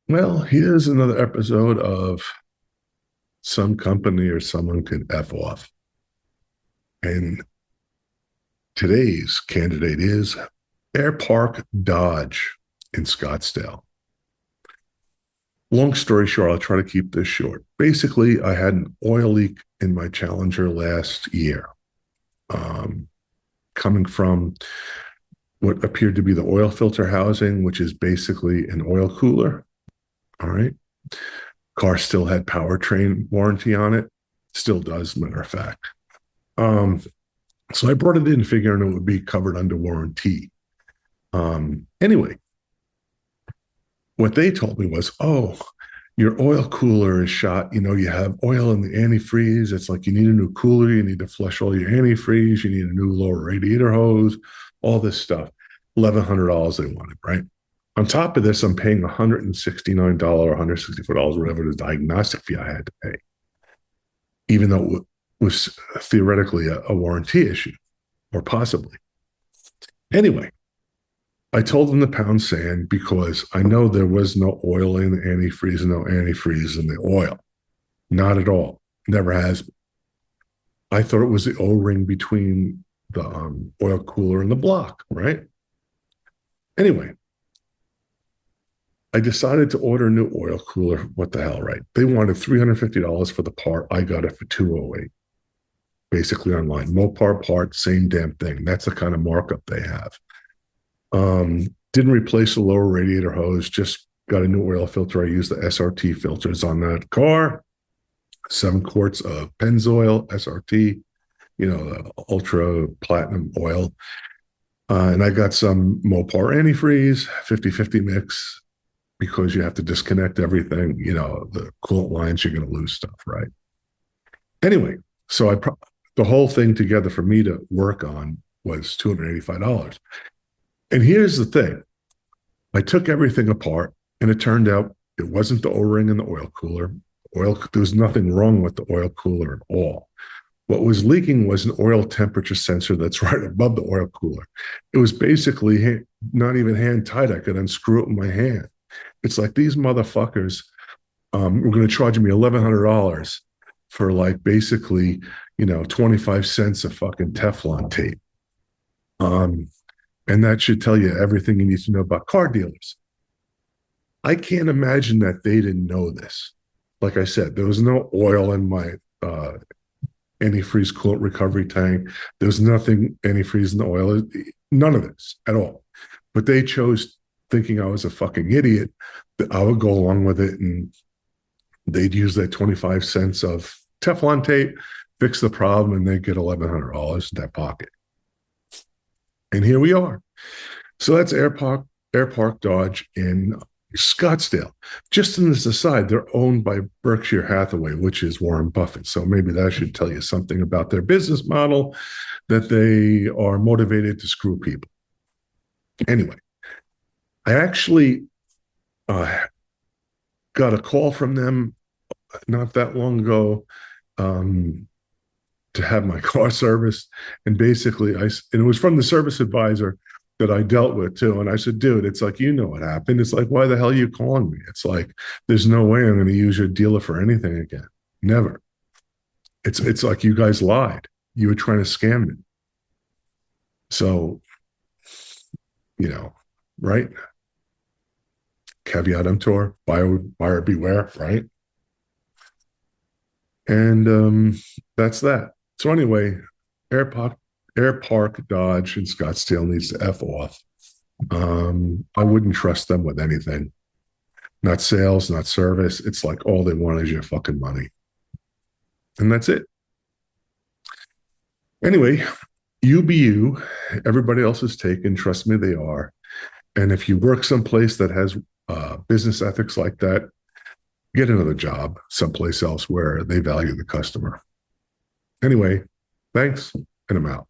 Well, here's another episode of some company or someone can F off. And today's candidate is Air Park Dodge in Scottsdale. Long story short, I'll try to keep this short. Basically, I had an oil leak in my Challenger last year, um, coming from what appeared to be the oil filter housing, which is basically an oil cooler. All right. Car still had powertrain warranty on it, still does, matter of fact. Um, so I brought it in figuring it would be covered under warranty. Anyway, what they told me was, oh, your oil cooler is shot. You know, you have oil in the antifreeze. It's like you need a new cooler. You need to flush all your antifreeze. You need a new lower radiator hose, all this stuff. $1,100 they wanted, right? On top of this, I'm paying $169, $164, whatever the diagnostic fee I had to pay, even though it was theoretically a warranty issue, or possibly. Anyway, I told them to pound sand because I know there was no oil in the antifreeze and no antifreeze in the oil. Not at all. Never has been. I thought it was the O-ring between the oil cooler and the block, right? Anyway, I decided to order a new oil cooler. What the hell, right? They wanted $350 for the part. I got it for 208, basically online. Mopar part, same damn thing. That's the kind of markup they have. Didn't replace the lower radiator hose, just got a new oil filter. I used the SRT filters on that car. 7 quarts of Pennzoil SRT, the ultra platinum oil. And I got some Mopar antifreeze, 50-50 mix, because you have to disconnect everything. The coolant lines, you're going to lose stuff, right? Anyway, so the whole thing together for me to work on was $285. And here's the thing. I took everything apart, and it turned out it wasn't the O-ring in the oil cooler. There was nothing wrong with the oil cooler at all. What was leaking was an oil temperature sensor that's right above the oil cooler. It was basically not even hand tight. I could unscrew it with my hand. It's like these motherfuckers were going to charge me $1,100 for like basically, 25 cents of fucking Teflon tape. And that should tell you everything you need to know about car dealers. I can't imagine that they didn't know this. Like I said, there was no oil in my antifreeze coolant recovery tank. There was nothing antifreeze in the oil. None of this at all. But they chose, thinking I was a fucking idiot, that I would go along with it, and they'd use that 25 cents of Teflon tape, fix the problem, and they'd get $1,100 in their pocket. And here we are. So that's Air Park Dodge in Scottsdale. Just as an aside, they're owned by Berkshire Hathaway, which is Warren Buffett. So maybe that should tell you something about their business model, that they are motivated to screw people. Anyway, I actually got a call from them not that long ago, to have my car serviced. And basically, and it was from the service advisor that I dealt with too. And I said, dude, it's like, what happened. It's like, why the hell are you calling me? It's like, there's no way I'm going to use your dealer for anything again. Never. It's like you guys lied. You were trying to scam me. So, right? Caveat emptor, buyer beware, right? And that's that. So anyway, Air Park Dodge in Scottsdale needs to F off. I wouldn't trust them with anything. Not sales, not service. It's like all they want is your fucking money. And that's it. Anyway, you be you. Everybody else is taken. Trust me, they are. And if you work someplace that has business ethics like that, get another job someplace else where they value the customer. Anyway, thanks, and I'm out.